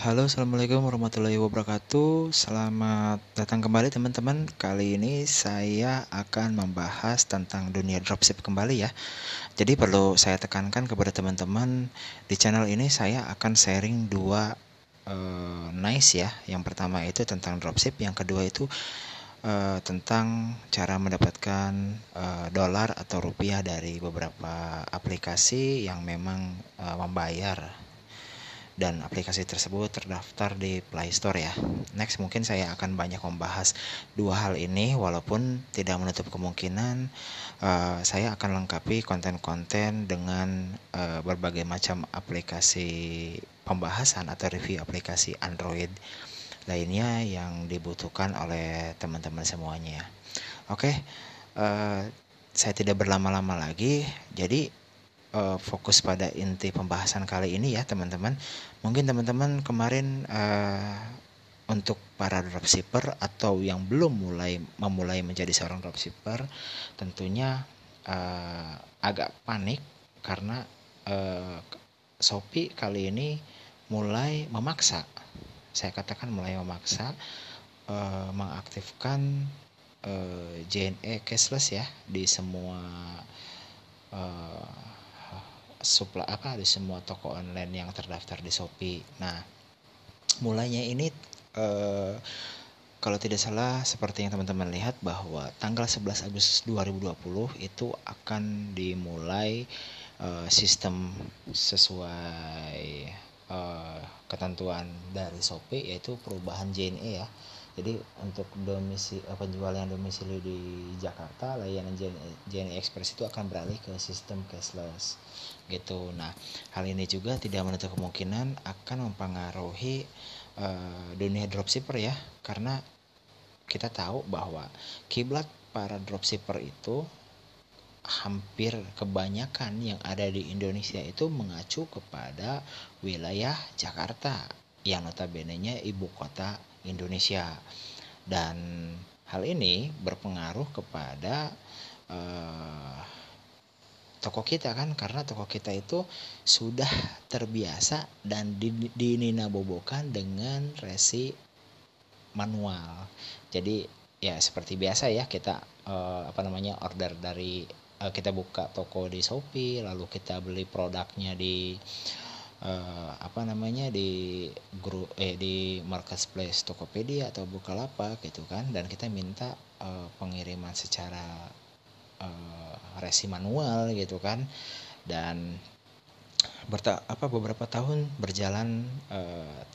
Halo, assalamualaikum warahmatullahi wabarakatuh. Selamat datang kembali teman-teman. Kali ini saya akan membahas tentang dunia dropship kembali ya. Jadi perlu saya tekankan kepada teman-teman, di channel ini saya akan sharing dua nice ya. Yang pertama itu tentang dropship, yang kedua itu tentang cara mendapatkan dolar atau rupiah dari beberapa aplikasi yang memang membayar, dan aplikasi tersebut terdaftar di Play Store ya. Next, mungkin saya akan banyak membahas dua hal ini, walaupun tidak menutup kemungkinan saya akan lengkapi konten-konten dengan berbagai macam aplikasi pembahasan atau review aplikasi Android lainnya yang dibutuhkan oleh teman-teman semuanya. Oke, saya tidak berlama-lama lagi. Jadi fokus pada inti pembahasan kali ini ya teman-teman. Mungkin teman-teman kemarin untuk para dropshipper atau yang belum memulai menjadi seorang dropshipper, tentunya agak panik karena Shopee kali ini mulai memaksa, saya katakan mulai memaksa mengaktifkan JNE cashless ya di semua di semua toko online yang terdaftar di Shopee. Nah, mulainya ini kalau tidak salah seperti yang teman-teman lihat bahwa tanggal 11 Agustus 2020 itu akan dimulai sistem sesuai ketentuan dari Shopee, yaitu perubahan JNE ya. Jadi untuk penjualan domisili di Jakarta, layanan JNE Express itu akan beralih ke sistem cashless gitu. Nah, hal ini juga tidak menutup kemungkinan akan mempengaruhi dunia dropshipper ya, karena kita tahu bahwa kiblat para dropshipper itu hampir kebanyakan yang ada di Indonesia itu mengacu kepada wilayah Jakarta yang notabene-nya ibu kota Indonesia, dan hal ini berpengaruh kepada toko kita kan, karena toko kita itu sudah terbiasa dan dininabobokan dengan resi manual. Jadi ya seperti biasa ya, kita order dari kita buka toko di Shopee, lalu kita beli produknya di di marketplace Tokopedia atau Bukalapak gitu kan, dan kita minta pengiriman secara resi manual gitu kan. Dan beberapa tahun berjalan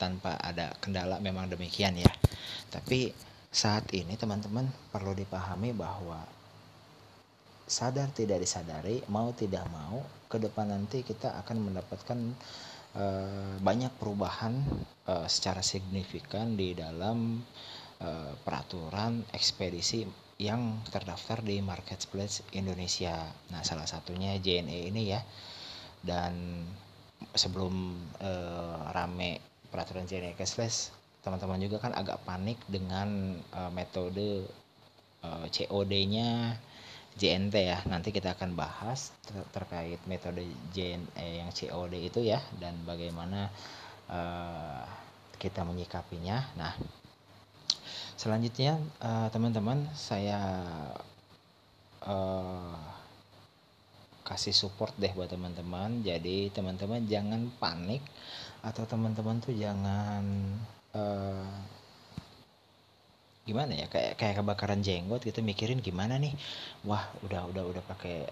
tanpa ada kendala, memang demikian ya. Tapi saat ini teman-teman perlu dipahami bahwa sadar tidak disadari, mau tidak mau, ke depan nanti kita akan mendapatkan banyak perubahan secara signifikan di dalam peraturan ekspedisi yang terdaftar di marketplace Indonesia. Nah, salah satunya JNE ini ya. Dan sebelum rame peraturan JNE cashless, teman-teman juga kan agak panik dengan metode COD-nya JNT ya. Nanti kita akan bahas terkait metode JNE yang COD itu ya, dan bagaimana kita menyikapinya. Nah, selanjutnya teman-teman, saya kasih support deh buat teman-teman. Jadi teman-teman jangan panik, atau teman-teman tuh jangan gimana ya, kayak kebakaran jenggot gitu, mikirin gimana nih, wah udah pakai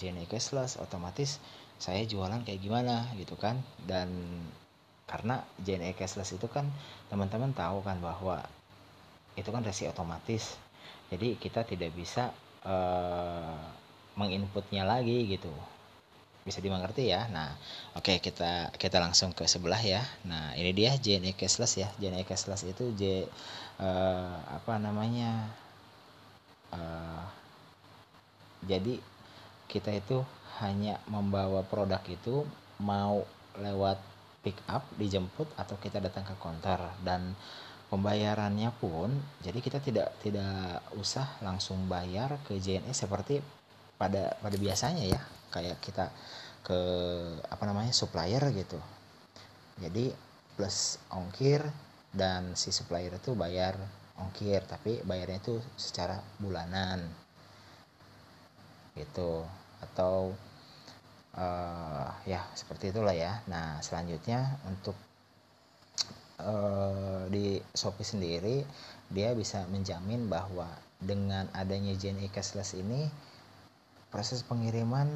JNE cashless, otomatis saya jualan kayak gimana gitu kan. Dan karena JNE cashless itu kan teman-teman tahu kan bahwa itu kan resi otomatis, jadi kita tidak bisa menginputnya lagi gitu, bisa dimengerti ya. Nah, oke, kita langsung ke sebelah ya. Nah, ini dia JNE cashless ya. JNE cashless itu jadi kita itu hanya membawa produk itu, mau lewat pick up, dijemput, atau kita datang ke counter, dan pembayarannya pun jadi kita tidak usah langsung bayar ke JNE seperti pada biasanya ya, kayak kita ke supplier gitu. Jadi plus ongkir, dan si supplier itu bayar ongkir tapi bayarnya itu secara bulanan gitu, atau ya seperti itulah ya. Nah selanjutnya untuk di Shopee sendiri dia bisa menjamin bahwa dengan adanya JNE Cashless ini proses pengiriman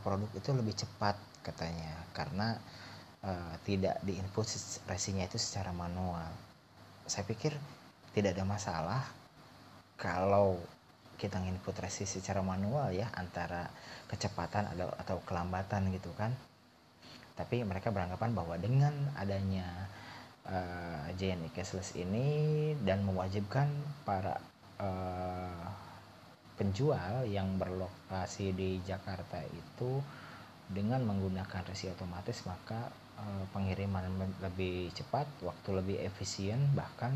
produk itu lebih cepat katanya, karena tidak diinput resinya itu secara manual. Saya pikir tidak ada masalah kalau kita input resi secara manual ya, antara kecepatan atau kelambatan gitu kan. Tapi mereka beranggapan bahwa dengan adanya JNE Cashless ini dan mewajibkan para penjual yang berlokasi di Jakarta itu dengan menggunakan resi otomatis, maka pengiriman lebih cepat, waktu lebih efisien, bahkan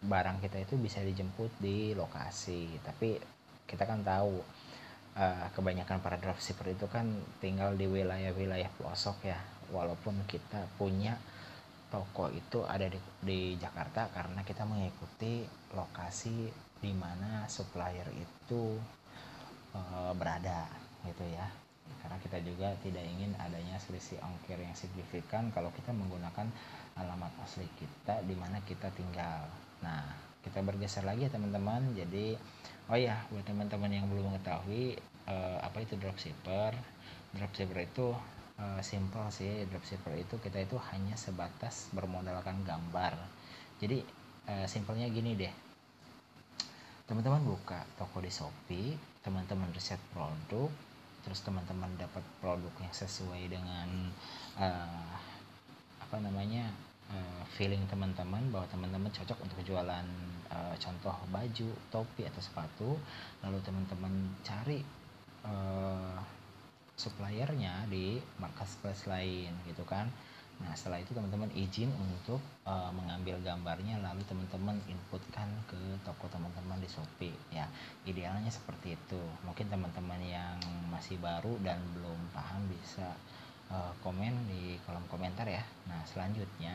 barang kita itu bisa dijemput di lokasi. Tapi kita kan tahu kebanyakan para dropshipper itu kan tinggal di wilayah-wilayah pelosok ya, walaupun kita punya toko itu ada di Jakarta karena kita mengikuti lokasi di mana supplier itu berada gitu ya, karena kita juga tidak ingin adanya selisih ongkir yang signifikan kalau kita menggunakan alamat asli kita di mana kita tinggal. Nah kita bergeser lagi ya teman-teman. Jadi oh ya, buat teman-teman yang belum mengetahui apa itu dropshipper itu simple sih. Dropshipper itu kita itu hanya sebatas bermodalkan gambar. Jadi simpelnya gini deh, teman-teman buka toko di Shopee, teman-teman riset produk, terus teman-teman dapat produk yang sesuai dengan feeling teman-teman, bahwa teman-teman cocok untuk jualan contoh baju, topi atau sepatu. Lalu teman-teman cari suppliernya di marketplace lain gitu kan. Nah setelah itu teman-teman izin untuk mengambil gambarnya, lalu teman-teman inputkan ke toko teman-teman di Shopee ya. Idealnya seperti itu. Mungkin teman-teman yang masih baru dan belum paham bisa komen di kolom komentar ya. Nah selanjutnya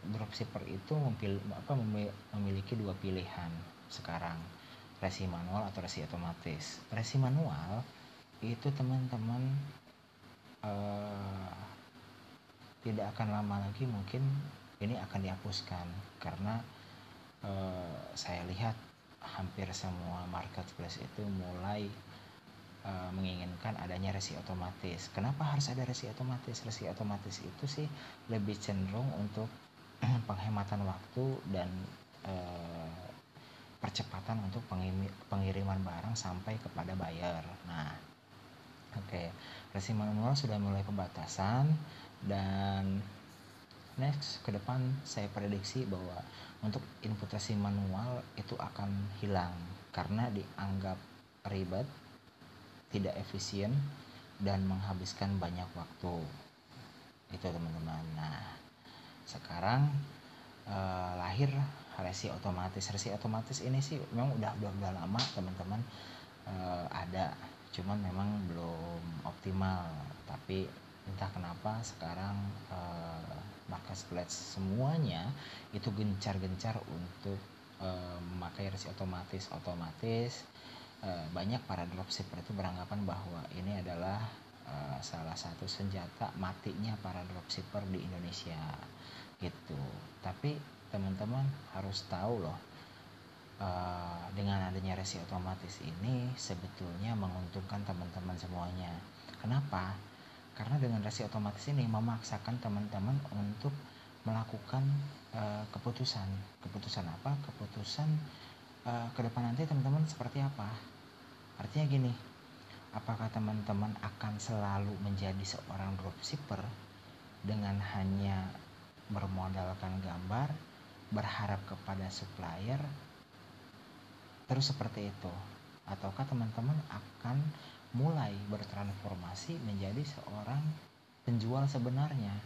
dropshipper itu memiliki dua pilihan sekarang, resi manual atau resi otomatis. Resi manual itu teman-teman tidak akan lama lagi mungkin ini akan dihapuskan, karena saya lihat hampir semua marketplace itu mulai menginginkan adanya resi otomatis. Kenapa harus ada resi otomatis? Resi otomatis itu sih lebih cenderung untuk penghematan waktu dan percepatan untuk pengiriman barang sampai kepada buyer. Nah, oke. Resi manual sudah mulai pembatasan, dan next ke depan saya prediksi bahwa untuk input resi manual itu akan hilang karena dianggap ribet, tidak efisien, dan menghabiskan banyak waktu. Itu teman-teman. Nah sekarang lahir resi otomatis. Resi otomatis ini sih memang udah lama teman-teman ada, cuman memang belum optimal. Tapi entah kenapa sekarang marketplace semuanya itu gencar-gencar untuk memakai resi otomatis. Banyak para dropshipper itu beranggapan bahwa ini adalah salah satu senjata matinya para dropshipper di Indonesia gitu. Tapi teman-teman harus tahu loh, dengan adanya resi otomatis ini sebetulnya menguntungkan teman-teman semuanya. Kenapa? Karena dengan resi otomatis ini memaksakan teman-teman untuk melakukan keputusan apa? Keputusan ke depan nanti teman-teman seperti apa? Artinya gini, apakah teman-teman akan selalu menjadi seorang dropshipper dengan hanya bermodalkan gambar, berharap kepada supplier, terus seperti itu? Ataukah teman-teman akan mulai bertransformasi menjadi seorang penjual sebenarnya,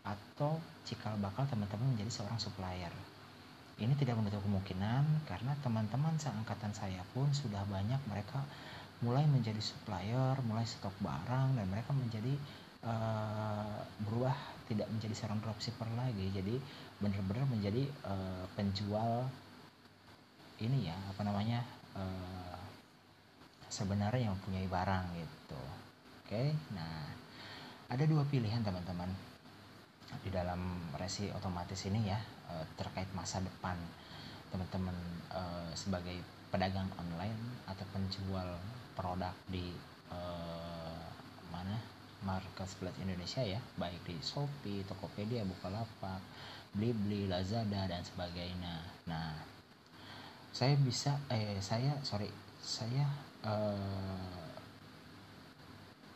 atau cikal bakal teman-teman menjadi seorang supplier? Ini tidak menutup kemungkinan, karena teman-teman seangkatan saya pun sudah banyak mereka mulai menjadi supplier, mulai stok barang, dan mereka menjadi berubah tidak menjadi seorang dropshipper lagi, jadi benar-benar menjadi penjual ini ya, apa namanya, sebenarnya yang mempunyai barang gitu. Oke, nah ada dua pilihan teman-teman di dalam resi otomatis ini ya, terkait masa depan teman-teman sebagai pedagang online atau penjual produk di mana marketplace Indonesia ya, baik di Shopee, Tokopedia, Bukalapak, Blibli, Lazada dan sebagainya. Nah, saya bisa saya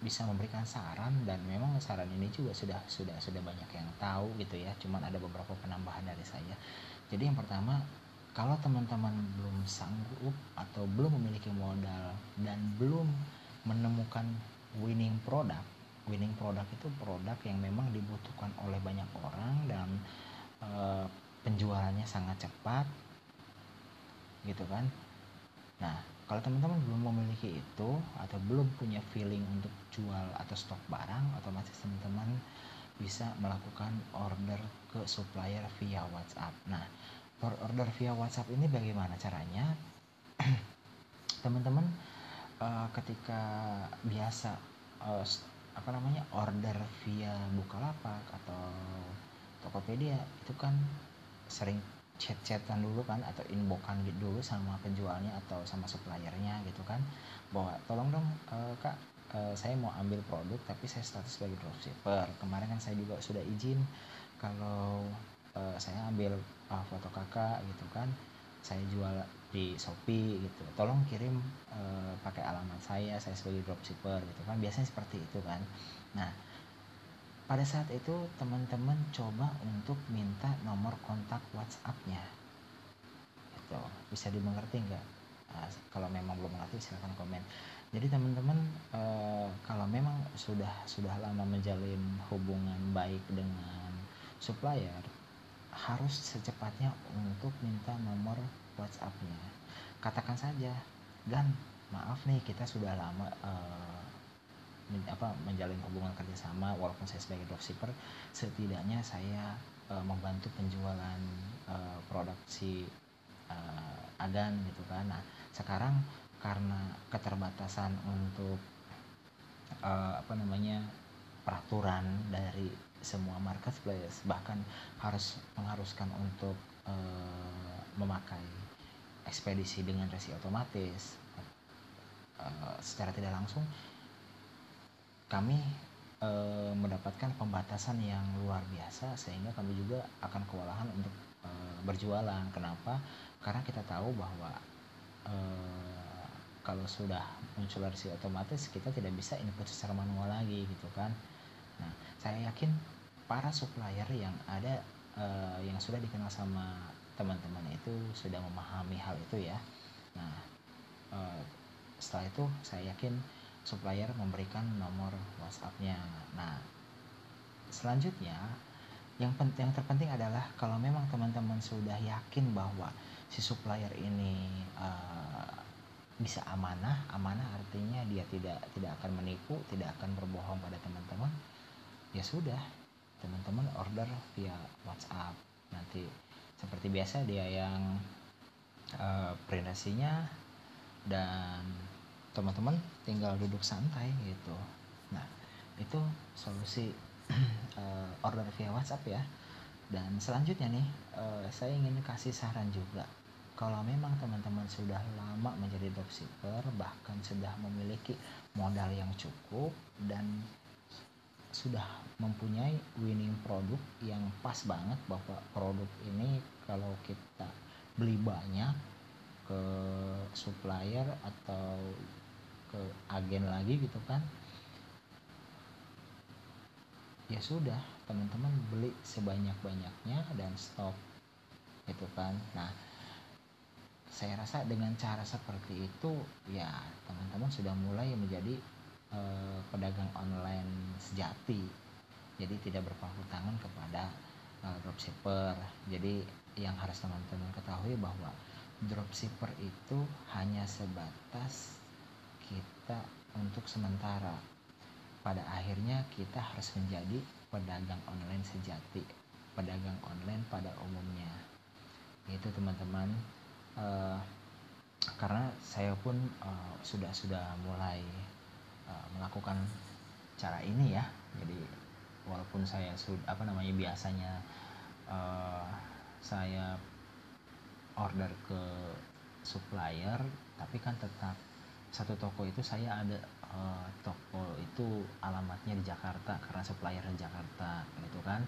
bisa memberikan saran, dan memang saran ini juga sudah banyak yang tahu gitu ya, cuman ada beberapa penambahan dari saya. Jadi yang pertama, kalau teman-teman belum sanggup atau belum memiliki modal dan belum menemukan winning product. Winning product itu produk yang memang dibutuhkan oleh banyak orang dan penjualannya sangat cepat gitu kan. Nah, kalau teman-teman belum memiliki itu atau belum punya feeling untuk jual atau stok barang, otomatis teman-teman bisa melakukan order ke supplier via WhatsApp. Nah, order via WhatsApp ini bagaimana caranya? Teman-teman ketika biasa order via Bukalapak atau Tokopedia, itu kan sering chat-chatan dulu kan, atau inboxan gitu dulu sama penjualnya atau sama suppliernya gitu kan, bahwa tolong dong kak, saya mau ambil produk tapi saya status sebagai dropshipper. Kemarin kan saya juga sudah izin kalau saya ambil foto kakak gitu kan, saya jual di Shopee gitu, tolong kirim pakai alamat saya sebagai dropshipper gitu kan, biasanya seperti itu kan. Nah, pada saat itu teman-teman coba untuk minta nomor kontak WhatsApp-nya gitu. Bisa dimengerti nggak? Kalau memang belum mengerti silahkan komen. Jadi teman-teman kalau memang sudah lama menjalin hubungan baik dengan supplier, harus secepatnya untuk minta nomor WhatsApp-nya. Katakan saja, "Gan, maaf nih, kita sudah lama menjalin hubungan kerjasama, walaupun saya sebagai dropshipper, setidaknya saya membantu penjualan produk si Agan gitu kan. Nah, sekarang karena keterbatasan untuk peraturan dari semua marketplace, bahkan harus mengharuskan untuk memakai ekspedisi dengan resi otomatis, secara tidak langsung kami mendapatkan pembatasan yang luar biasa, sehingga kami juga akan kewalahan untuk berjualan. Kenapa? Karena kita tahu bahwa kalau sudah muncul resi otomatis, kita tidak bisa input secara manual lagi gitu kan. Nah, saya yakin para supplier yang ada yang sudah dikenal sama teman-teman itu sudah memahami hal itu ya. Nah, setelah itu saya yakin supplier memberikan nomor WhatsApp-nya. Nah, selanjutnya yang terpenting adalah kalau memang teman-teman sudah yakin bahwa si supplier ini bisa amanah artinya dia tidak akan menipu, tidak akan berbohong pada teman-teman, ya sudah, teman-teman order via WhatsApp. Nanti seperti biasa dia yang printasinya, dan teman-teman tinggal duduk santai gitu. Nah, itu solusi order via WhatsApp ya. Dan selanjutnya nih, saya ingin kasih saran juga. Kalau memang teman-teman sudah lama menjadi dropshipper, bahkan sudah memiliki modal yang cukup dan sudah mempunyai winning produk yang pas banget, bahwa produk ini kalau kita beli banyak ke supplier atau ke agen lagi gitu kan, ya sudah, teman-teman beli sebanyak-banyaknya dan stop gitu kan. Nah, saya rasa dengan cara seperti itu ya teman-teman sudah mulai menjadi pedagang online sejati, jadi tidak berpangku tangan kepada dropshipper. Jadi yang harus teman-teman ketahui bahwa dropshipper itu hanya sebatas kita untuk sementara. pada akhirnya kita harus menjadi pedagang online sejati, pedagang online pada umumnya. Itu teman-teman. Uh, karena saya pun sudah mulai melakukan cara ini ya. Jadi walaupun saya biasanya saya order ke supplier, tapi kan tetap satu toko itu saya ada toko itu alamatnya di Jakarta karena supplier di Jakarta gitu kan.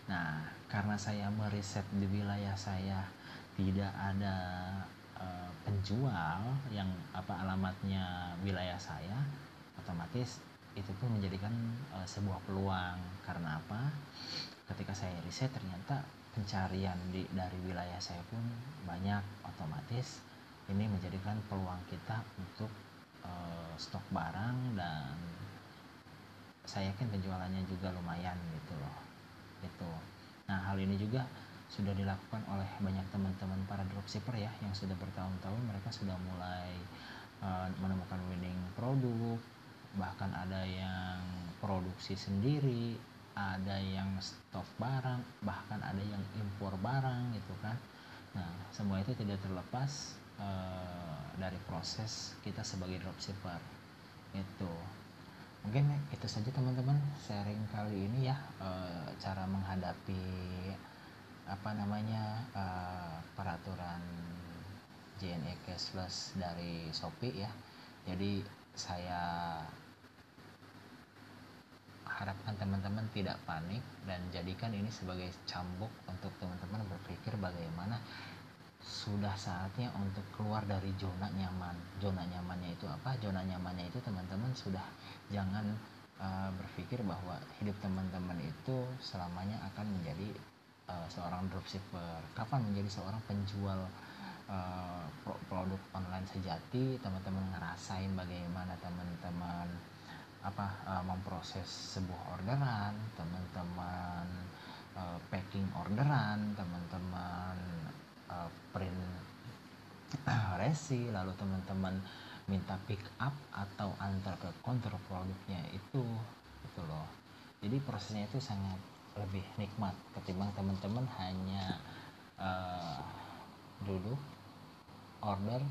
Nah, karena saya meriset di wilayah saya tidak ada penjual yang alamatnya wilayah saya, otomatis itu pun menjadikan sebuah peluang. Karena apa? Ketika saya riset ternyata pencarian dari wilayah saya pun banyak, otomatis ini menjadikan peluang kita untuk stok barang, dan saya yakin penjualannya juga lumayan gitu loh. Gitu. Nah, hal ini juga sudah dilakukan oleh banyak teman-teman para dropshipper ya, yang sudah bertahun-tahun mereka sudah mulai menemukan winning produk, bahkan ada yang produksi sendiri, ada yang stok barang, bahkan ada yang impor barang gitu kan. Nah, semua itu tidak terlepas dari proses kita sebagai dropshipper itu. Mungkin itu saja teman-teman sharing kali ini ya, cara menghadapi peraturan JNE cashless dari Shopee ya. Jadi saya harapkan teman-teman tidak panik dan jadikan ini sebagai cambuk untuk teman-teman berpikir bagaimana sudah saatnya untuk keluar dari zona nyaman. Zona nyamannya itu apa? Zona nyamannya itu teman-teman sudah jangan berpikir bahwa hidup teman-teman itu selamanya akan menjadi seorang dropshipper. Kapan menjadi seorang penjual produk online sejati? Teman-teman ngerasain bagaimana teman-teman memproses sebuah orderan, teman-teman packing orderan, teman-teman print resi, lalu teman-teman minta pick up atau antar ke counter produknya itu loh. Jadi prosesnya itu sangat lebih nikmat ketimbang teman-teman hanya duduk order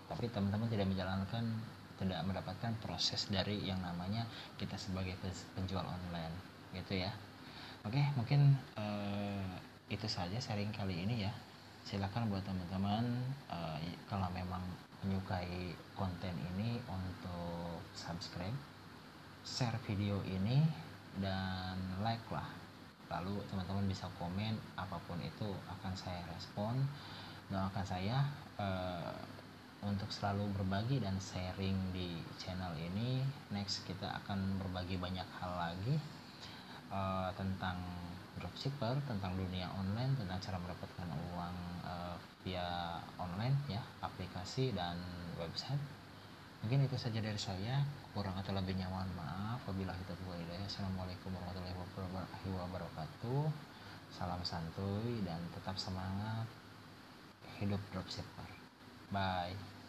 tapi teman-teman tidak mendapatkan proses dari yang namanya kita sebagai penjual online gitu ya. Oke, mungkin itu saja sharing kali ini ya. Silakan buat teman-teman kalau memang menyukai konten ini untuk subscribe, share video ini, dan like lah. Lalu teman-teman bisa komen, apapun itu akan saya respon. Doakan saya untuk selalu berbagi dan sharing di channel ini. Next kita akan berbagi banyak hal lagi tentang dropshipper, tentang dunia online, tentang cara mendapatkan uang via online ya, aplikasi dan website. Mungkin itu saja dari saya, kurang atau lebihnya mohon maaf. Wabillahi taufiq wal hidayah. Assalamualaikum warahmatullahi wabarakatuh. Salam santuy dan tetap semangat hidup dropshipper. Bye.